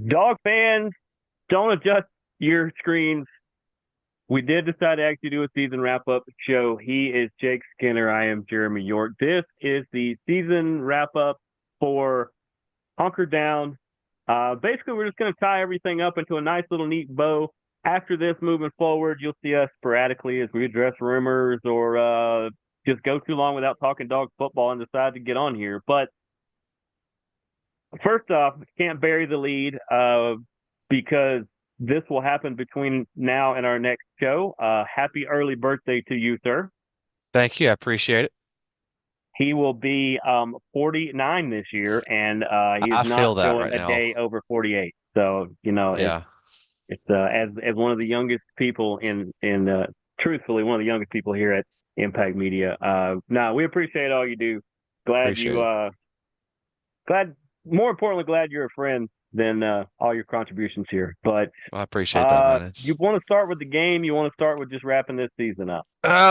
Dog fans, don't adjust your screens. We did decide to actually do a season wrap up show. He is Jake Skinner. I am Jeremy York. This is the season wrap up for Hunker Down. Basically, we're just going to tie everything up into a nice little neat bow. After this, moving forward, you'll see us sporadically as we address rumors or just go too long without talking dog football and decide to get on here. But first off, can't bury the lead because this will happen between now and our next show. Happy early birthday to you, sir. Thank you. I appreciate it. He will be 49 this year, and he is I not feel that showing right a now. day over 48. So Yeah, it's as one of the youngest people in truthfully one of the youngest people here at Impact Media. No, we appreciate all you do. Glad appreciate you it. glad more importantly glad you're a friend than all your contributions here. But I appreciate that, man. you want to start with the game? You want to start with just wrapping this season up?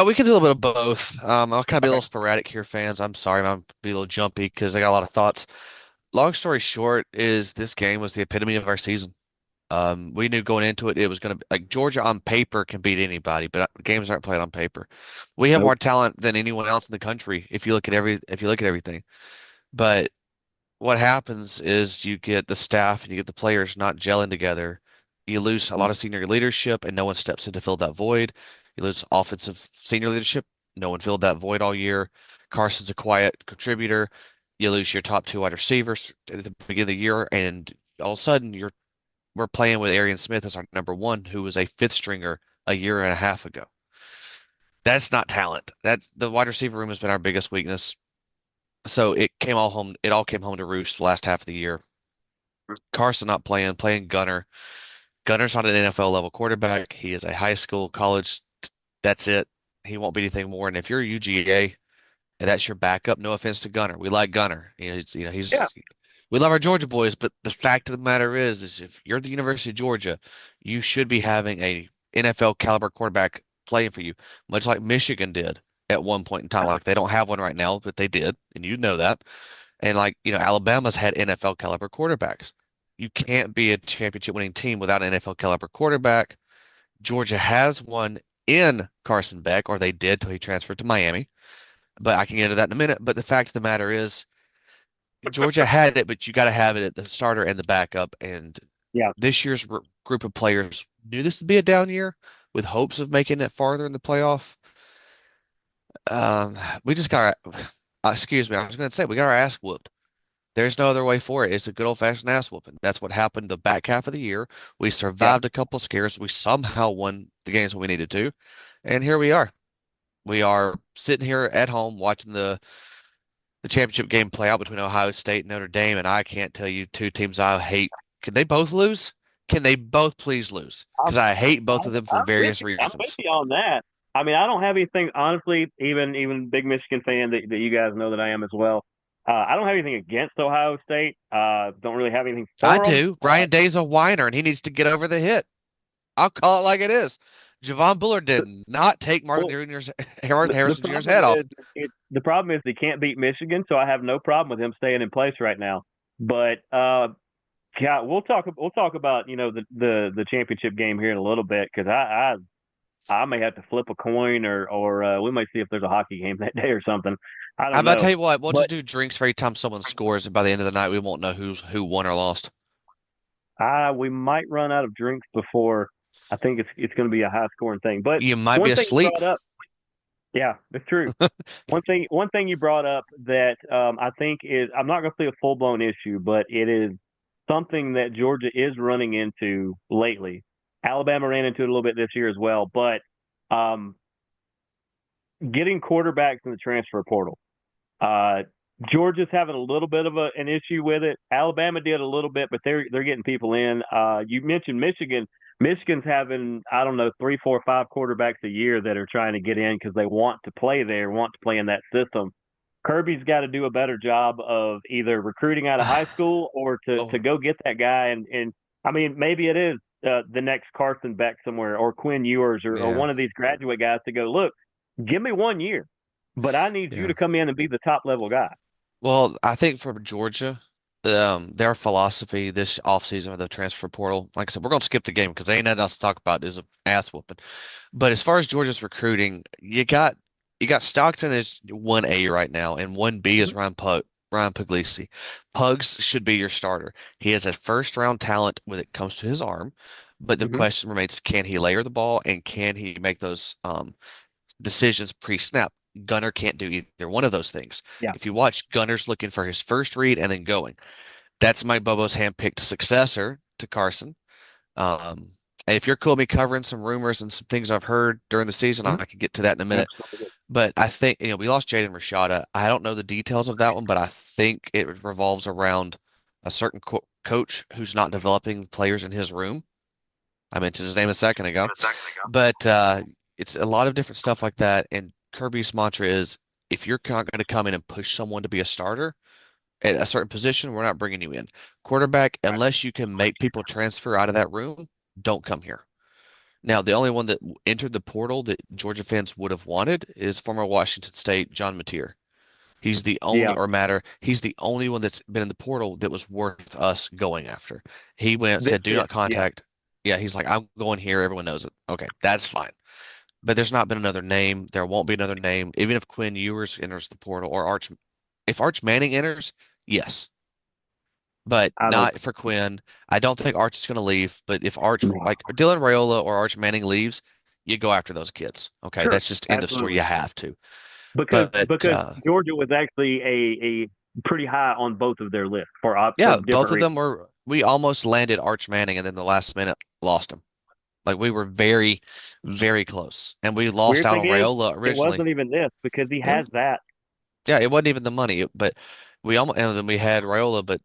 We can do a little bit of both. I'll kind of be a Okay. little sporadic here, fans. I'm sorry, I'm be a little jumpy because I got a lot of thoughts. Long story short is this game was the epitome of our season. We knew going into it, it was going to be like Georgia on paper can beat anybody, but games aren't played on paper. We have Nope. more talent than anyone else in the country if you look at everything. But what happens is you get the staff and you get the players not gelling together. You lose a lot of senior leadership and no one steps in to fill that void. You lose offensive senior leadership. No one filled that void all year. Carson's a quiet contributor. You lose your top two wide receivers at the beginning of the year, and all of a sudden we're playing with Arian Smith as our number one, who was a fifth stringer a year and a half ago. That's not talent. That's the wide receiver room has been our biggest weakness. So it all came home to roost the last half of the year. Carson not playing Gunner. Gunner's not an NFL level quarterback. He is a high school, college. That's it. He won't be anything more. And if you're UGA and that's your backup, no offense to Gunner, we like Gunner. Yeah. We love our Georgia boys. But the fact of the matter is if you're the University of Georgia, you should be having a NFL caliber quarterback playing for you, much like Michigan did at one point in time. Like they don't have one right now, but they did, and you know that. And Alabama's had NFL caliber quarterbacks. You can't be a championship winning team without an NFL caliber quarterback. Georgia has one in Carson Beck, or they did till he transferred to Miami. But I can get into that in a minute. But the fact of the matter is, Georgia had it, but you got to have it at the starter and the backup. And Yeah. this year's group of players knew this would be a down year with hopes of making it farther in the playoff. Um, we just got, excuse me, I was going to say we got our ass whooped. There's no other way for it. It's a good old-fashioned ass whooping. That's what happened the back half of the year. We Yeah. survived a couple scares. We somehow won the games when we needed to, and here we are. We are sitting here at home watching the championship game play out between Ohio State and Notre Dame, and I can't tell you two teams I hate. Can they both lose? Can they both please lose? I'm, Because I hate both of them for I'm with various you. I'm with reasons. you on that. I mean, I don't have anything honestly. Even big Michigan fan that you guys know that I am as well. I don't have anything against Ohio State. Don't really have anything I for them. do. Ryan Day's a whiner, and he needs to get over the hit. I'll call it like it is. Javon Bullard did not take Martin Well, Jr.'s the Harrison Jr.'s problem head off. is the problem is they can't beat Michigan, so I have no problem with him staying in place right now. But yeah, we'll talk about the championship game here in a little bit because I may have to flip a coin or we might see if there's a hockey game that day or something. I How don't about I tell know, you what? We'll just but do drinks for every time someone scores, and by the end of the night, we won't know who won or lost. we might run out of drinks before. I think it's going to be a high scoring thing. But You might be one thing you asleep. brought up, yeah, it's true. One thing you brought up that I think is I'm not going to say a full blown issue, but it is something that Georgia is running into lately. Alabama ran into it a little bit this year as well, but um, getting quarterbacks in the transfer portal. Uh, Georgia's having a little bit of an issue with it. Alabama did a little bit, but they're getting people in. You mentioned Michigan. Michigan's having I don't know 3, 4, 5 quarterbacks a year that are trying to get in because they want to play there, want to play in that system. Kirby's got to do a better job of either recruiting out of high school or to Oh, go get that guy. And I mean maybe it is the next Carson Beck somewhere or Quinn Ewers or yeah, one of these graduate guys to go look. Give me 1 year, but I need you yeah. to come in and be the top level guy. Well, I think for Georgia. their philosophy this offseason with the transfer portal. Like I said, we're going to skip the game because ain't nothing else to talk about. Is a ass whooping. But as far as Georgia's recruiting, you got Stockton as 1A right now, and 1B is Ryan Puglisi. Pugs should be your starter. He has a first round talent when it comes to his arm, but the Hmm. question remains: can he layer the ball and can he make those decisions pre-snap? Gunner can't do either one of those things. Yeah. If you watch, Gunner's looking for his first read and then going. That's Mike Bobo's handpicked successor to Carson. Um, and if you're cool with me covering some rumors and some things I've heard during the season, Hmm. I can get to that in a minute. Absolutely. But I think, we lost Jaden Rashada. I don't know the details of that one, but I think it revolves around a certain coach who's not developing players in his room. I mentioned his name a second ago, but it's a lot of different stuff like that. And Kirby's mantra is, if you're not going to come in and push someone to be a starter at a certain position, we're not bringing you in. Quarterback, unless you can make people transfer out of that room, don't come here. Now, the only one that entered the portal that Georgia fans would have wanted is former Washington State John Mateer. He's the only, Yeah. or Matter, he's the only one that's been in the portal that was worth us going after. He went and This said, do year. not Yeah. contact. Yeah, he's like, I'm going here. Everyone knows it. Okay, that's fine. But there's not been another name. There won't be another name. Even if Quinn Ewers enters the portal or if Arch Manning enters, yes, but I don't. not for Quinn. I don't think Arch is going to leave. But if Arch, No. like Dylan Raiola or Arch Manning leaves, you go after those kids. Okay, Sure. that's just end of story. Absolutely. You have to. Because But Georgia was actually a pretty high on both of their lists for yeah, both different of them reasons. were. We almost landed Arch Manning, and then the last minute lost him. Like we were very, very close, and we lost Weird out thing on is, Raiola it originally. wasn't even this because he Yeah, has that. yeah, it wasn't even the money, but we almost and then we had Raiola, but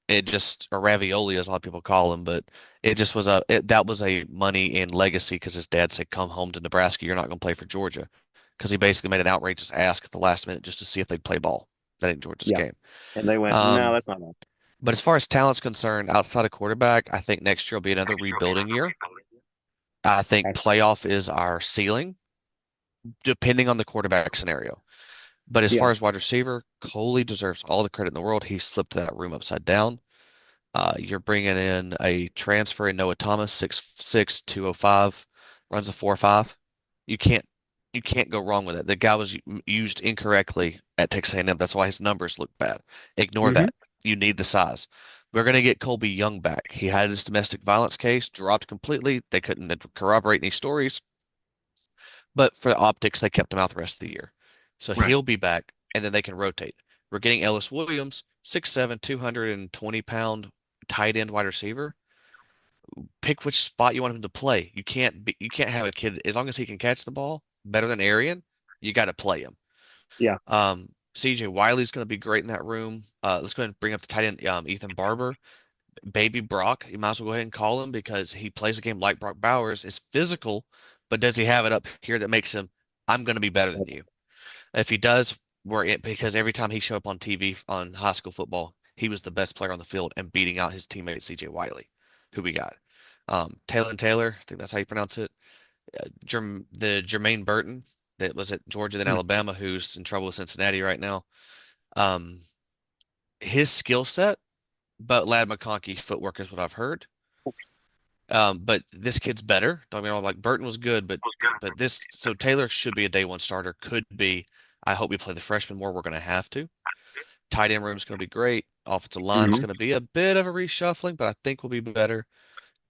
it just or Ravioli, as a lot of people call him, but it just was that was a money and legacy because his dad said, "Come home to Nebraska. You're not going to play for Georgia," because he basically made an outrageous ask at the last minute just to see if they'd play ball. That ain't Georgia's Yeah. game. And they went, no, Um, that's not us. but as far as talent's concerned, outside of quarterback, I think next year will be another rebuilding year. I think Okay. playoff is our ceiling, depending on the quarterback scenario. But as Yeah. far as wide receiver, Coley deserves all the credit in the world. He's flipped that room upside down. You're bringing in a transfer in Noah Thomas, 6'6", 205, runs a 4.5. You can't you can't go wrong with it. The guy was used incorrectly at Texas A&M. That's why his numbers look bad. Ignore Hmm. that. You need the size. We're going to get Colby Young back. He had his domestic violence case dropped completely. They couldn't corroborate any stories, but for the optics, they kept him out the rest of the year. So Right. he'll be back, and then they can rotate. We're getting Ellis Williams, 6'7", 220-pound tight end wide receiver. Pick which spot you want him to play. You can't have a kid as long as he can catch the ball better than Arian. You got to play him. Yeah. CJ Wiley's going to be great in that room. Let's go ahead and bring up the tight end, Ethan Barber, baby Brock. You might as well go ahead and call him because he plays a game like Brock Bowers. Is physical, but does he have it up here that makes him? I'm going to be better than you. If he does, because every time he showed up on TV on high school football, he was the best player on the field and beating out his teammate CJ Wiley, who we got. Taylor, I think that's how you pronounce it. The Jermaine Burton that was at Georgia then Hmm. Alabama, who's in trouble with Cincinnati right now. Um, his skill set, but Lad McConkey footwork is what I've heard. But this kid's better. Don't get me wrong, like Burton was good, but this so Taylor should be a day one starter. Could be. I hope we play the freshman more. We're going to have to. Tight end room's going to be great. Offensive line's Hmm. going to be a bit of a reshuffling, but I think we'll be better.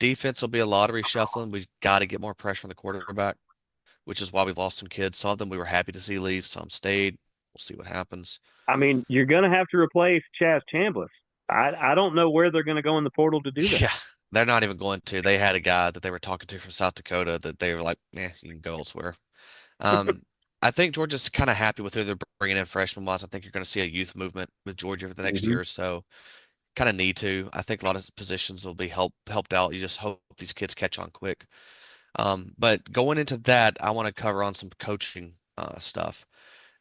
Defense will be a lot of reshuffling. We've got to get more pressure on the quarterback, which is why we lost some kids. Some of them we were happy to see leave. Some stayed. We'll see what happens. I mean, you're going to have to replace Chaz Chambliss. I don't know where they're going to go in the portal to do that. Yeah, they're not even going to. They had a guy that they were talking to from South Dakota that they were like, "Yeah, you can go elsewhere." Um, I think Georgia's kind of happy with who they're bringing in freshman wise. I think you're going to see a youth movement with Georgia for the next Hmm. year or so. Kind of need to. I think a lot of positions will be helped out. You just hope these kids catch on quick. But going into that, I want to cover on some coaching stuff.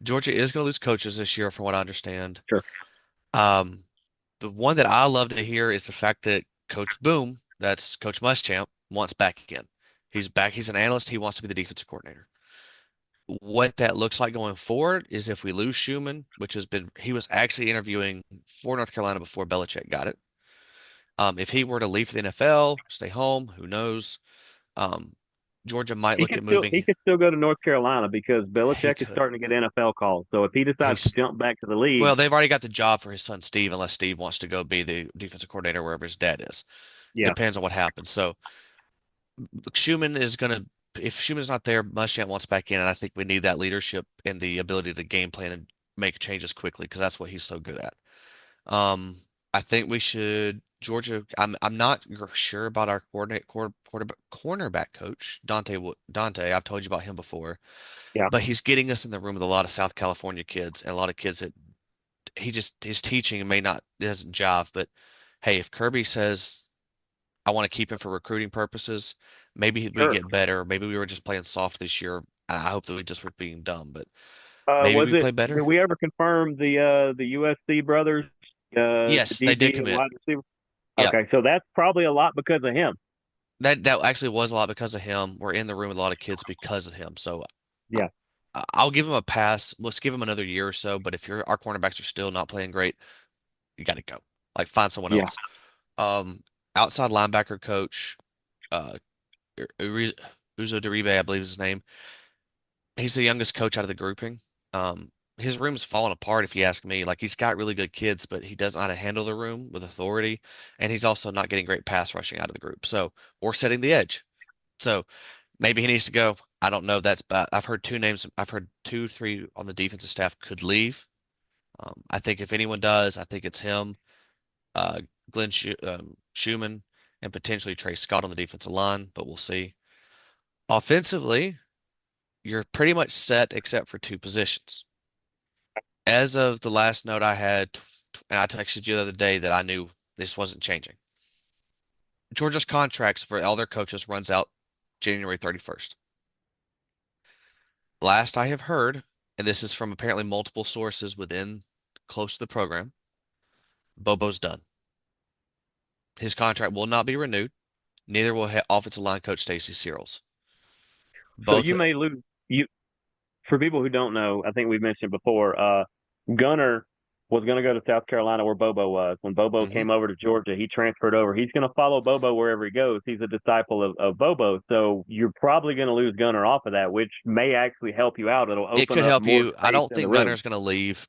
Georgia is going to lose coaches this year, from what I understand. Sure. Um, the one that I love to hear is the fact that Coach Boom, that's Coach Muschamp, wants back again. He's back. He's an analyst. He wants to be the defensive coordinator. What that looks like going forward is if we lose Schumann, which has been, he was actually interviewing for North Carolina before Belichick got it. If he were to leave for the NFL, stay home, who knows? Um, Georgia might He look could at still he moving. could still go to North Carolina because He Belichick is could. starting to get NFL calls. So if he decides to He's jump back to the league, well, they've already got the job for his son Steve, unless Steve wants to go be the defensive coordinator wherever his dad is. yeah, Depends on what happens. So Schumann is going to, if Schumann's not there, Muschamp wants back in, and I think we need that leadership and the ability to game plan and make changes quickly because that's what he's so good at. Um, I think we should Georgia. I'm not sure about our cornerback coach Dante. I've told you about him before, yeah, but he's getting us in the room with a lot of South California kids and a lot of kids that he just his teaching may not doesn't jive. But hey, if Kirby says I want to keep him for recruiting purposes, maybe we sure. get better. Maybe we were just playing soft this year. I hope that we just were being dumb, but maybe Was we it? play better. Did we ever confirm the USC brothers, the Yes, they did DB and commit. wide receiver? Yeah, Okay, so that's probably a lot because of him. that actually was a lot because of him. We're in the room with a lot of kids because of him. So I, Yeah, I'll give him a pass. Let's give him another year or so. But if our cornerbacks are still not playing great, you got to go. Like find someone yeah. else. Um, Outside linebacker coach, uh, Uzo Deribe, I believe is his name. He's the youngest coach out of the grouping. His room's falling apart if you ask me. Like he's got really good kids, but he doesn't know how to handle the room with authority, and he's also not getting great pass rushing out of the group. So, or setting the edge. So maybe he needs to go. I don't know. That's bad. I've heard two names. I've heard two, three on the defensive staff could leave. I think if anyone does, I think it's him, uh, Schumann, and potentially Trey Scott on the defensive line, but we'll see. Offensively, you're pretty much set except for two positions. As of the last note I had, and I texted you the other day that I knew this wasn't changing. Georgia's contracts for all their coaches runs out January 31st. Last I have heard, and this is from apparently multiple sources within close to the program, Bobo's done. His contract will not be renewed. Neither will offensive line coach Stacy Searles. So Both, you may lose. You For people who don't know, I think we've mentioned before. Gunner was going to go to South Carolina where Bobo was. When Bobo mhm. came over to Georgia, he transferred over. He's going to follow Bobo wherever he goes. He's a disciple of Bobo. So you're probably going to lose Gunner off of that, which may actually help you out. It'll It open could up help more you. I space don't in the think room. Gunner's going to leave.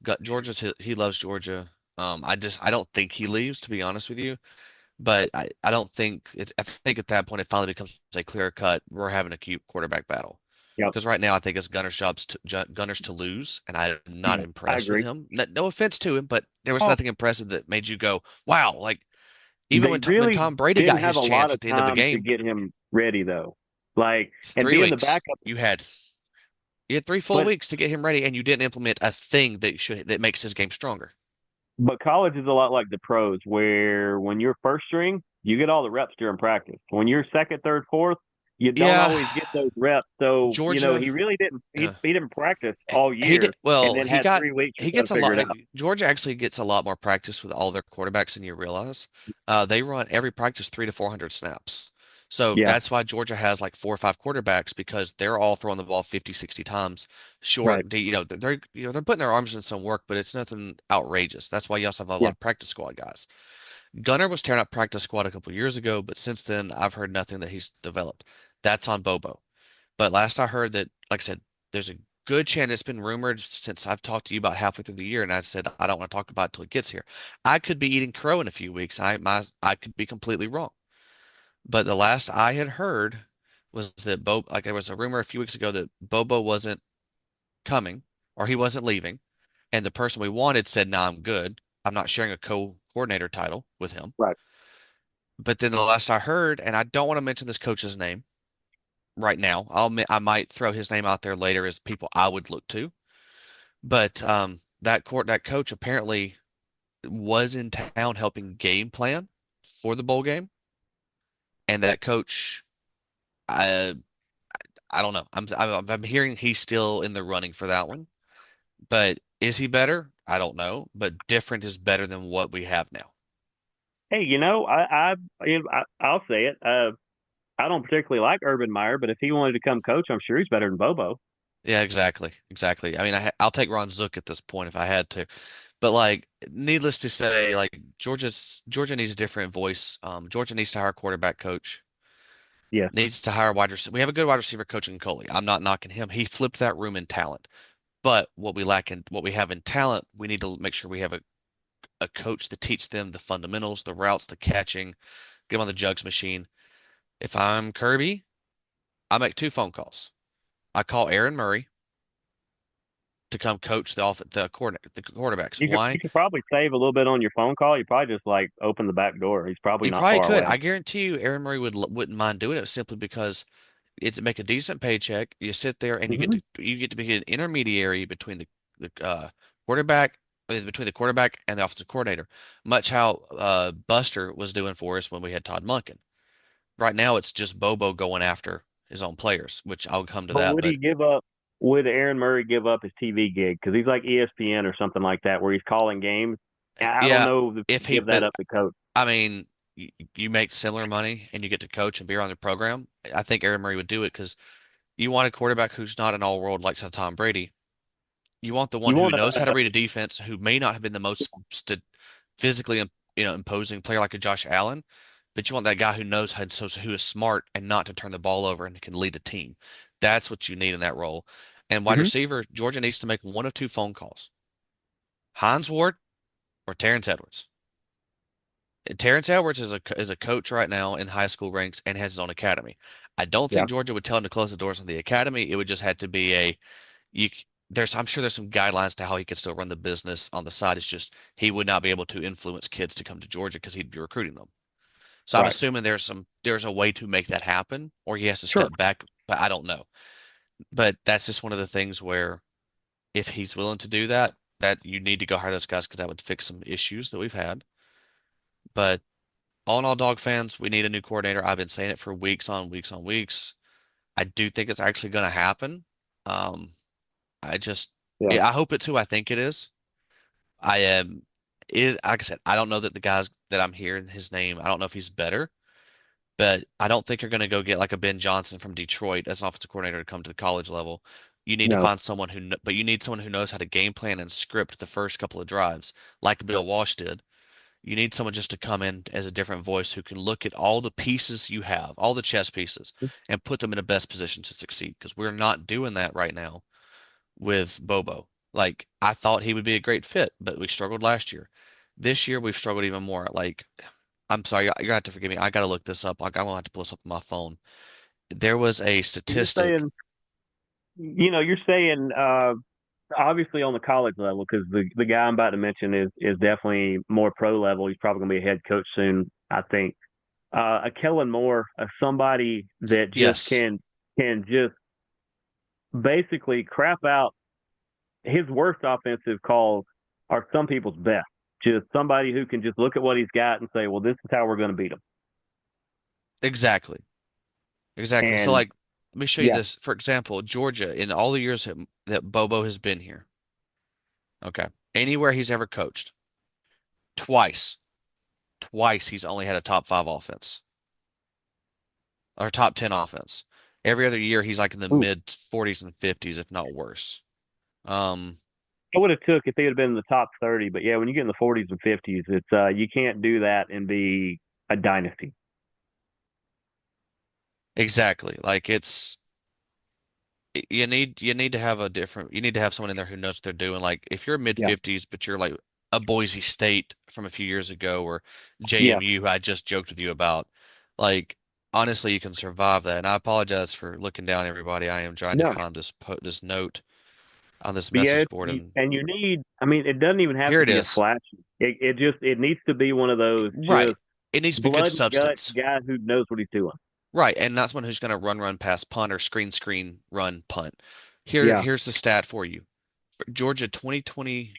He loves Georgia. I don't think he leaves, to be honest with you. But I don't think I think at that point it finally becomes a clear cut. We're having a cute quarterback battle. Yep. Because right now I think it's Gunner's to lose, and I'm not Yeah, I impressed with agree. him. No offense to him, but there was Oh, nothing impressive that made you go, "Wow!" Like even they when really Tom Brady didn't got have his a lot chance of at the end of a time to game, get him ready, though. Like, and three being the weeks. backup, You had three full but weeks to get him ready, and you didn't implement a thing that makes his game stronger. But college is a lot like the pros, where when you're first string, you get all the reps during practice. When you're second, third, fourth, you don't Yeah, always get those reps. So Georgia. he really didn't. Yeah. He didn't practice all He did year, and well. then had 3 weeks or He so to gets a figure lot. it out. Georgia actually gets a lot more practice with all their quarterbacks than you realize. They run every practice 300 to 400 snaps. So Yeah, that's why Georgia has like four or five quarterbacks because they're all throwing the ball 50, 60 times. right. Short, they're putting their arms in some work, but it's nothing outrageous. That's why you also have a lot Yeah. of practice squad guys. Gunner was tearing up practice squad a couple years ago, but since then I've heard nothing that he's developed. That's on Bobo. But last I heard that, like I said, there's a good chance it's been rumored since I've talked to you about halfway through the year, and I said I don't want to talk about it till it gets here. I could be eating crow in a few weeks. I could be completely wrong. But the last I had heard was that there was a rumor a few weeks ago that Bobo wasn't coming or he wasn't leaving, and the person we wanted said, "No, I'm good. I'm not sharing a co-coordinator title with him." Right. But then the last I heard, and I don't want to mention this coach's name right now. I might throw his name out there later as people I would look to. But that coach apparently was in town helping game plan for the bowl game, and that coach, I I don't know. I'm hearing he's still in the running for that one, but is he better? I don't know, but different is better than what we have now. Hey, I'll say it. I don't particularly like Urban Meyer, but if he wanted to come coach, I'm sure he's better than Bobo. Yeah, exactly. Exactly. I mean, I'll take Ron Zook at this point if I had to. But like, needless to say, like Georgia needs a different voice. Georgia needs to hire a quarterback coach. Yes. Needs to hire a wide receiver. We have a good wide receiver coach in Coley. I'm not knocking him. He flipped that room in talent. But what we have in talent, we need to make sure we have a coach that teach them the fundamentals, the routes, the catching, get them on the jugs machine. If I'm Kirby, I make two phone calls. I call Aaron Murray to come coach the quarterbacks. You Why? could probably save a little bit on your phone call. You probably just like open the back door. He's probably You not probably far could. away. I guarantee you, Aaron Murray wouldn't mind doing it simply because it's make a decent paycheck. You sit there and Hmm. you get to be an intermediary between the quarterback between the quarterback and the offensive coordinator, much how Buster was doing for us when we had Todd Monken. Right now, it's just Bobo going after his own players, which I'll come to But that. would But he give up? Would Aaron Murray give up his TV gig? Because he's like ESPN or something like that, where he's calling games. I don't yeah, know if if he'd he, give that but up to coach. I mean, you make similar money and you get to coach and be around the program. I think Aaron Murray would do it because you want a quarterback who's not an all-world like Tom Brady. You want the one You who want knows how to to, read a defense, who may not have been the most physically, imposing player like a Josh Allen, but you want that guy who knows how to, who is smart and not to turn the ball over and can lead a team. That's what you need in that role. And wide hmm receiver, Georgia needs to make one of two phone calls: Hines Ward or Terrence Edwards. Terrence Edwards is a coach right now in high school ranks and has his own academy. I don't Yeah. think Georgia would tell him to close the doors on the academy. It would just have to be you. I'm sure there's some guidelines to how he could still run the business on the side. It's just he would not be able to influence kids to come to Georgia because he'd be recruiting them. So I'm Right. assuming there's a way to make that happen, or he has to Sure. step back, but I don't know. But that's just one of the things where if he's willing to do that, that you need to go hire those guys because that would fix some issues that we've had. But all in all, dog fans, we need a new coordinator. I've been saying it for weeks on weeks on weeks. I do think it's actually going to happen. Um, I just, Yeah. yeah, I hope it's who I think it is. I am is like I said, I don't know that the guys that I'm hearing his name, I don't know if he's better, but I don't think you're going to go get like a Ben Johnson from Detroit as an offensive coordinator to come to the college level. You need to No. find someone but you need someone who knows how to game plan and script the first couple of drives, like Bill Walsh did. You need someone just to come in as a different voice who can look at all the pieces you have, all the chess pieces, and put them in the best position to succeed. Because we're not doing that right now with Bobo. Like I thought he would be a great fit, but we struggled last year. This year we've struggled even more. Like I'm sorry, you're gonna have to forgive me. I gotta look this up. I'm gonna have to pull this up on my phone. There was a You're statistic. saying, you're saying, obviously on the college level, because the guy I'm about to mention is definitely more pro level. He's probably going to be a head coach soon, I think. A Kellen Moore, somebody that just Yes, can just basically crap out. His worst offensive calls are some people's best. Just somebody who can just look at what he's got and say, "Well, this is how we're going to beat them." exactly, exactly. So And like, let me show you yeah, this. For example, Georgia, in all the years that Bobo has been here, okay, anywhere he's ever coached, twice, twice he's only had a top five offense or top 10 offense. Every other year he's like in the ooh, mid 40s and 50s, if not worse. Um, I would have took if he had been in the top 30. But yeah, when you get in the 40s and 50s, it's you can't do that and be a dynasty. exactly. Like you need to have you need to have someone in there who knows what they're doing. Like if you're mid Yeah, 50s, but you're like a Boise State from a few years ago or yeah, JMU, who I just joked with you about, like honestly, you can survive that. And I apologize for looking down, everybody. I am trying to no. find this note on this But yeah, message board, and and you need. I mean, it doesn't even have here to it be a is. flashy. It needs to be one of those Right. just It needs to be good blood and guts substance. guy who knows what he's doing. Right, and not someone who's going to run pass punt or screen run punt. Yeah, Here's the stat for you. For Georgia 2020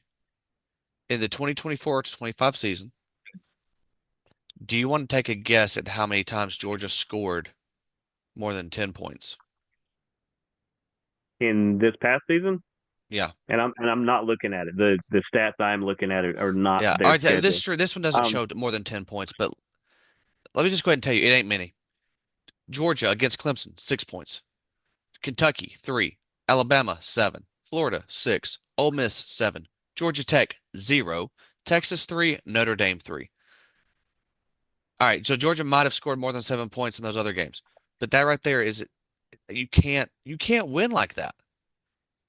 in the 2024 to 25 season, do you want to take a guess at how many times Georgia scored more than 10 points? in this past season, Yeah. and I'm not looking at it. The stats I'm looking at are not Yeah. All their right, schedule. this one doesn't Um, show more than 10 points, but let me just go ahead and tell you it ain't many. Georgia against Clemson, 6 points. Kentucky, 3. Alabama 7, Florida 6, Ole Miss 7, Georgia Tech 0, Texas 3, Notre Dame 3. All right, so Georgia might have scored more than 7 points in those other games, but that right there is you can't win like that.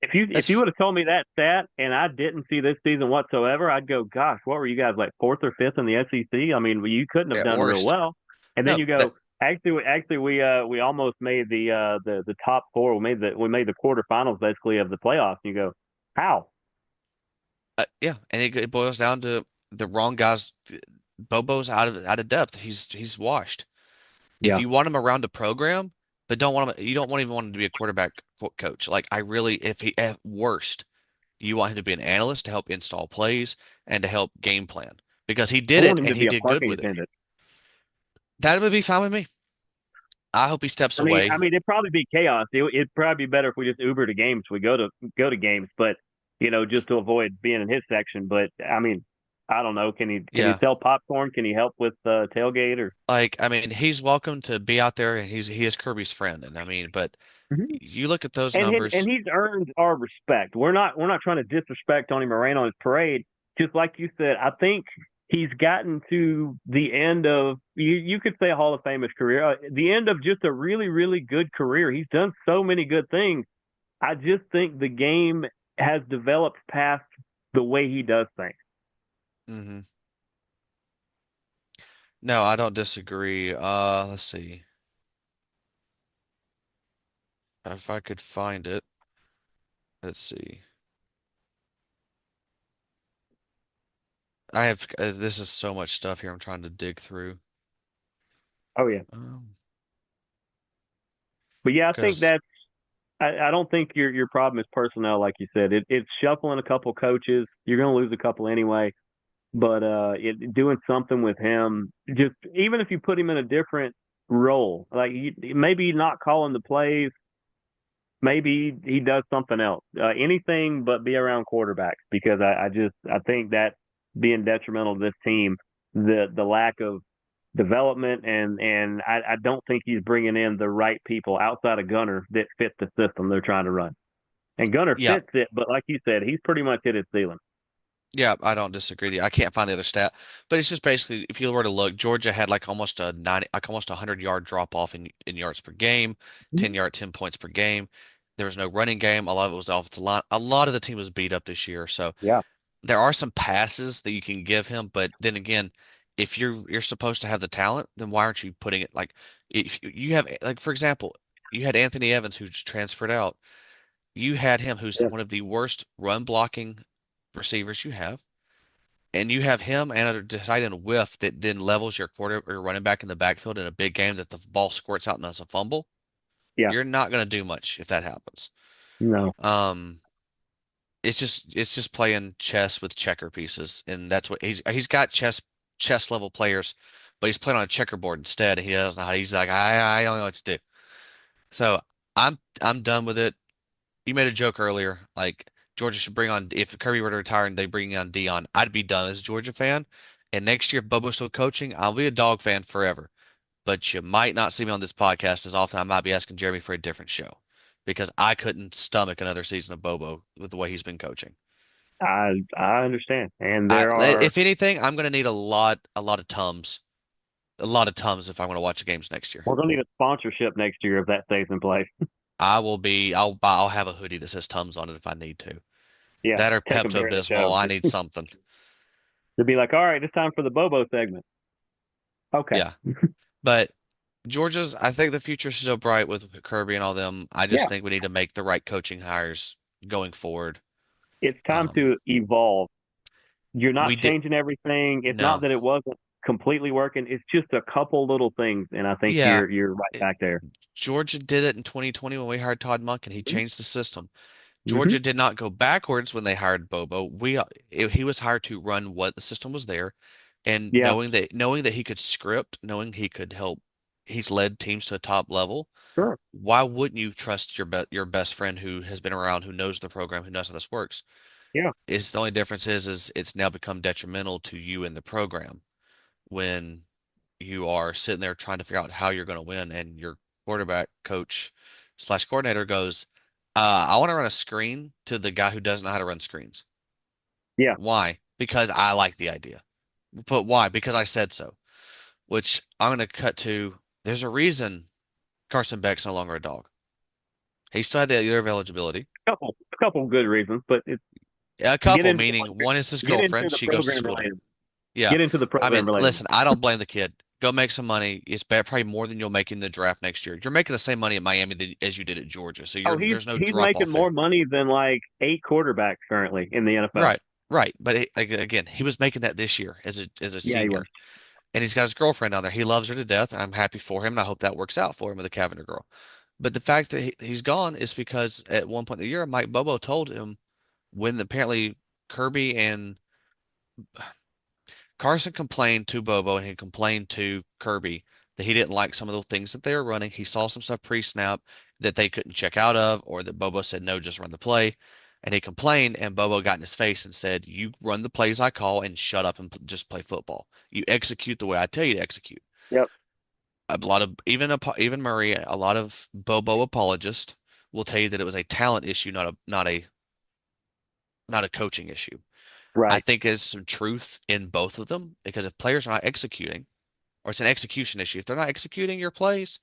If you That's would have told me that stat and I didn't see this season whatsoever, I'd go, gosh, what were you guys like fourth or fifth in the SEC? I mean, you couldn't have at done real worst. well. And then No, you that go, actually we almost made the top four. We made the quarterfinals basically of the playoffs. And you go, how? yeah, and it boils down to the wrong guys. Bobo's out of depth. He's washed. If Yeah, you want him around a program, but don't want him, you don't want even want him to be a quarterback coach. Like I really, if he at worst, you want him to be an analyst to help install plays and to help game plan because he I did want it him and to he be a did good parking with it. attendant. That would be fine with me. I hope he steps I mean, away. I mean, it'd probably be chaos. It'd probably be better if we just Uber to games. We go to games, but just to avoid being in his section. But I mean, I don't know. Can he Yeah. sell popcorn? Can he help with tailgate or? Like, I mean, he's welcome to be out there and he is Kirby's friend. And I mean, but Mhm. you look at those And numbers. he's earned our respect. We're not trying to disrespect Tony Moran on his parade. Just like you said, I think he's gotten to the end of you could say a Hall of Famous career, the end of just a really really good career. He's done so many good things. I just think the game has developed past the way he does things. hmm No, I don't disagree. Let's see if I could find it. Let's see. I have this is so much stuff here. I'm trying to dig through. Oh yeah, Um, but yeah, I think because I don't think your problem is personnel, like you said. It's shuffling a couple coaches. You're going to lose a couple anyway. But doing something with him, just even if you put him in a different role, like maybe not calling the plays, maybe he does something else, anything but be around quarterbacks because I think that being detrimental to this team, the lack of development and I don't think he's bringing in the right people outside of Gunner that fit the system they're trying to run. And Gunner yeah, fits it, but like you said, he's pretty much hit his ceiling. yeah, I don't disagree with you. I can't find the other stat, but it's just basically if you were to look, Georgia had like almost a 100 yard drop off in yards per game, Mhm. 10 points per game. There was no running game. A lot of it was offensive line. A lot of the team was beat up this year. So Yeah, there are some passes that you can give him, but then again, if you're supposed to have the talent, then why aren't you putting it like if you have like for example, you had Anthony Evans who's transferred out. You had him who's yeah, one of the worst run blocking receivers you have, and you have him and a tight end whiff that then levels your quarter or running back in the backfield in a big game that the ball squirts out and it's a fumble. yeah. You're not going to do much if that happens. No, Um, it's just playing chess with checker pieces, and that's what he's got chess level players, but he's playing on a checkerboard instead. And he doesn't know how. He's like, I don't know what to do. So I'm done with it. You made a joke earlier, like Georgia should bring on if Kirby were to retire and they bring on Dion, I'd be done as a Georgia fan. And next year, if Bobo's still coaching, I'll be a dog fan forever. But you might not see me on this podcast as often. I might be asking Jeremy for a different show because I couldn't stomach another season of Bobo with the way he's been coaching. I understand, and there are If anything, I'm going to need a lot of Tums, a lot of Tums if I'm going to watch the games next year. we're going to need a sponsorship next year if that stays in place. I'll have a hoodie that says Tums on it if I need to. Yeah, That or take them during the Pepto-Bismol. show. I need something. To be like, all right, it's time for the Bobo segment. Okay. Yeah. But I think the future's still bright with Kirby and all them. I just Yeah, think we need to make the right coaching hires going forward. it's time Um, to evolve. You're not we did, changing everything. It's not no. that it wasn't completely working. It's just a couple little things, and I think Yeah. you're right it- back there. Georgia did it in 2020 when we hired Todd Monk and he Mm-hmm. changed the system. Mm-hmm. Georgia did not go backwards when they hired Bobo. He was hired to run what the system was there, and Yeah, knowing that he could script, knowing he could help, he's led teams to a top level. sure. Why wouldn't you trust your best friend who has been around, who knows the program, who knows how this works? Yeah, Is the only difference is it's now become detrimental to you in the program when you are sitting there trying to figure out how you're going to win, and your quarterback coach slash coordinator goes, I want to run a screen to the guy who doesn't know how to run screens. Yeah, Why? Because I like the idea. But why? Because I said so. Which I'm going to cut to. There's a reason Carson Beck's no longer a dog. He still had the year of eligibility. a couple good reasons, but it's A get couple, into meaning one is his get into girlfriend. the She goes to program school there. related. Yeah. Get into the I mean, program related. listen, I don't blame the kid. Go make some money. It's probably more than you'll make in the draft next year. You're making the same money at Miami as you did at Georgia, so Oh, he's there's no he's drop making off more there. money than like 8 quarterbacks currently in the NFL. Right, right. But again, he was making that this year as a Yeah, he was. senior, and he's got his girlfriend down there. He loves her to death, and I'm happy for him, and I hope that works out for him with the Cavender girl. But the fact that he's gone is because at one point in the year, Mike Bobo told him when apparently Kirby and Carson complained to Bobo and he complained to Kirby that he didn't like some of the things that they were running. He saw some stuff pre-snap that they couldn't check out of, or that Bobo said, no, just run the play. And he complained, and Bobo got in his face and said, you run the plays I call and shut up and just play football. You execute the way I tell you to execute. Yep. A lot of even Murray, a lot of Bobo apologists will tell you that it was a talent issue, not a coaching issue. I Right. think there's some truth in both of them because if players are not executing, or it's an execution issue, if they're not executing your plays,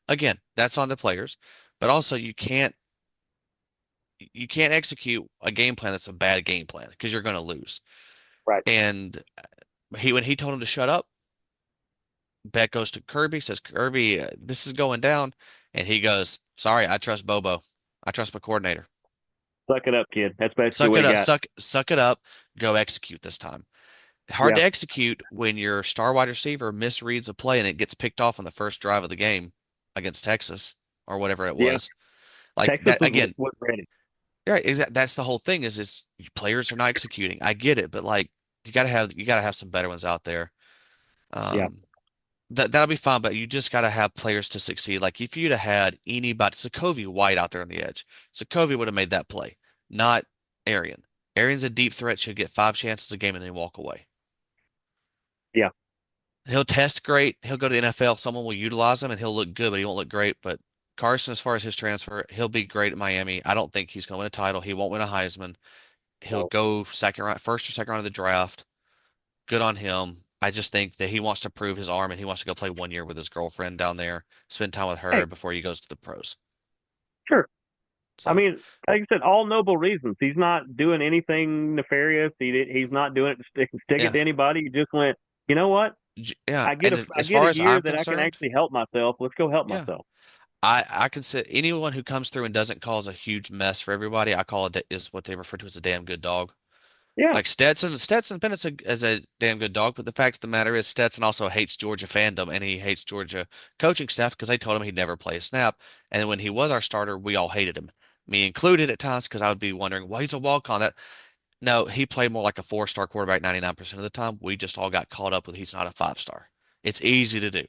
again, that's on the players. But also, you can't execute a game plan that's a bad game plan because you're going to lose. Right. And when he told him to shut up, Beck goes to Kirby, says, Kirby, this is going down, and he goes, sorry, I trust Bobo. I trust my coordinator. Suck it up, kid. That's basically Suck what it he up, got. suck it up, go execute this time. Hard Yeah. to execute when your star wide receiver misreads a play and it gets picked off on the first drive of the game against Texas or whatever it Yeah. was. Like Texas that was again. was ready. Yeah, that's the whole thing is players are not executing. I get it, but like you gotta have some better ones out there. Yeah. Um, that'll be fine, but you just gotta have players to succeed. Like if you'd have had anybody, Sokovia White out there on the edge, Sokovia would have made that play, not Arian. Arian's a deep threat. Should get 5 chances a game and then walk away. Yeah. He'll test great. He'll go to the NFL. Someone will utilize him and he'll look good, but he won't look great. But Carson, as far as his transfer, he'll be great at Miami. I don't think he's going to win a title. He won't win a Heisman. He'll No. go second round, first or second round of the draft. Good on him. I just think that he wants to prove his arm and he wants to go play 1 year with his girlfriend down there, spend time with Hey, her before he goes to the pros. sure. I So mean, like I said, all noble reasons. He's not doing anything nefarious. He's not doing it to stick it yeah, to anybody. He just went, you know what? yeah. I get And a I as get far a as year I'm that I can concerned, actually help myself. Let's go help yeah, myself. I consider anyone who comes through and doesn't cause a huge mess for everybody. I call it is what they refer to as a damn good dog. Yeah. Like Stetson Bennett's a damn good dog, but the fact of the matter is Stetson also hates Georgia fandom and he hates Georgia coaching staff because they told him he'd never play a snap. And when he was our starter, we all hated him, me included at times, because I would be wondering, well, he's a walk on that. No, he played more like a 4-star quarterback 99% of the time. We just all got caught up with he's not a 5-star. It's easy to do.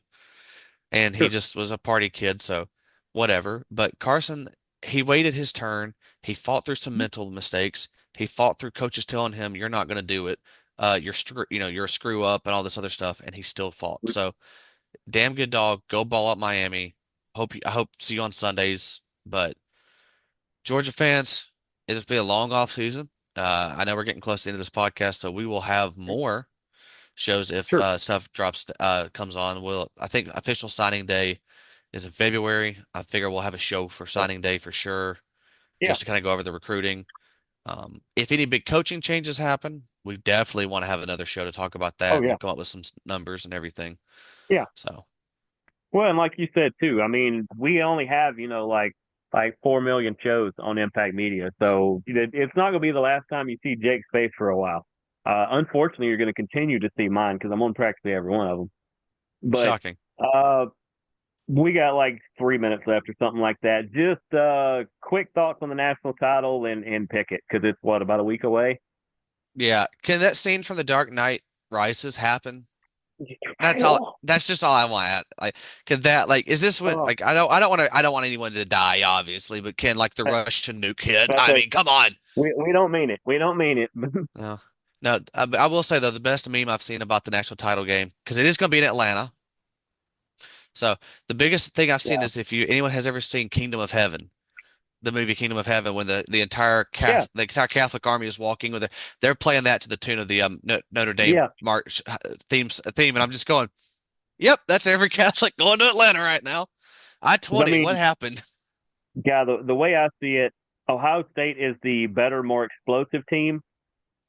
And he Sure. just was a party kid, so whatever. But Carson, he waited his turn. He fought through some mental mistakes. He fought through coaches telling him you're not going to do it. You're a screw up and all this other stuff, and he still fought. So damn good dog. Go ball up Miami. I hope see you on Sundays. But Georgia fans, it'll be a long off season. I know we're getting close to the end of this podcast, so we will have more shows if Sure. stuff drops comes on. I think official signing day is in February. I figure we'll have a show for Yeah. signing day for sure, Yeah. just to kind of go over the recruiting. If any big coaching changes happen, we definitely want to have another show to talk about Oh that yeah. and come up with some numbers and everything. Yeah. So, Well, and like you said too, I mean, we only have like 4 million shows on Impact Media, so it's not going to be the last time you see Jake's face for a while. Unfortunately, you're going to continue to see mine because I'm on practically every one of them. But shocking. uh, we got like 3 minutes left or something like that. Just quick thoughts on the national title and pick it because it's what about a week away. Yeah. Can that scene from The Dark Knight Rises happen? I That's all. know. That's just all I want. Like, can that like is this what Oh, like I don't want anyone to die, obviously, but can like the Russian nuke hit? that's I like mean, come on. we don't mean it. We don't mean it. No, no. I will say though, the best meme I've seen about the national title game because it is going to be in Atlanta. So the biggest thing I've seen Yeah. is if anyone has ever seen Kingdom of Heaven, the movie Kingdom of Heaven when the entire Yeah, Catholic army is walking with they're playing that to the tune of the Notre Dame yeah. march theme, and I'm just going, yep, that's every Catholic going to Atlanta right now. I 'Cause I 20. What mean, happened? yeah, the way I see it, Ohio State is the better, more explosive team.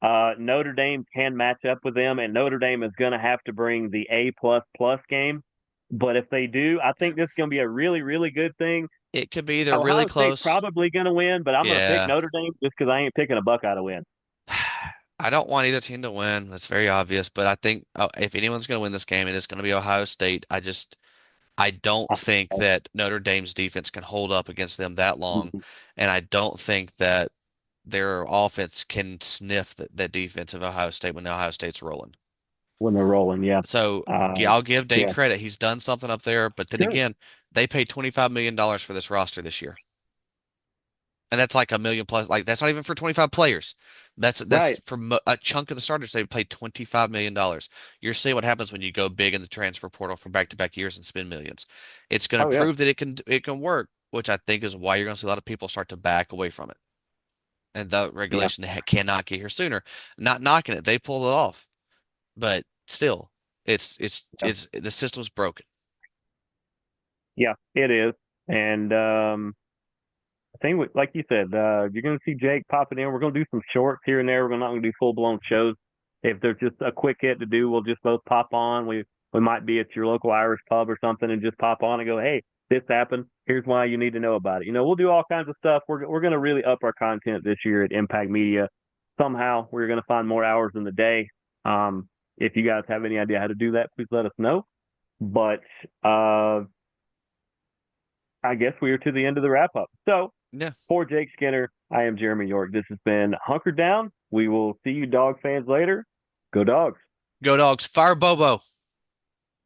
Notre Dame can match up with them, and Notre Dame is going to have to bring the A plus plus game. But if they do, I think this is going to be a really, really good thing. It could be either really Ohio State's close. probably going to win, but I'm going to pick Yeah. Notre Dame just because I ain't picking a Buckeye to win. I don't want either team to win. That's very obvious, but I think if anyone's going to win this game, it is going to be Ohio State. I don't think that Notre Dame's defense can hold up against them that long, and I don't think that their offense can sniff that defense of Ohio State when Ohio State's rolling. When they're rolling. Yeah, So uh, I'll give Dane yeah, credit. He's done something up there, but then sure, again, they paid $25 million for this roster this year. And that's like a million plus. Like that's not even for 25 players. That's right. for a chunk of the starters. They paid $25 million. You're seeing what happens when you go big in the transfer portal for back-to-back years and spend millions. It's going to Oh yeah, prove that it can work, which I think is why you're going to see a lot of people start to back away from it. And the yeah, regulation cannot get here sooner. Not knocking it, they pulled it off, but still, yeah, it's the system's broken. yeah. It is, and I think, like you said, you're going to see Jake popping in. We're going to do some shorts here and there. We're not going to do full blown shows. If there's just a quick hit to do, we'll just both pop on. We might be at your local Irish pub or something and just pop on and go, hey, this happened. Here's why you need to know about it. We'll do all kinds of stuff. We're going to really up our content this year at Impact Media. Somehow we're going to find more hours in the day. If you guys have any idea how to do that, please let us know. But I guess we are to the end of the wrap up. So Yeah. for Jake Skinner, I am Jeremy York. This has been Hunker Down. We will see you dog fans later. Go dogs. Go dogs. Fire Bobo.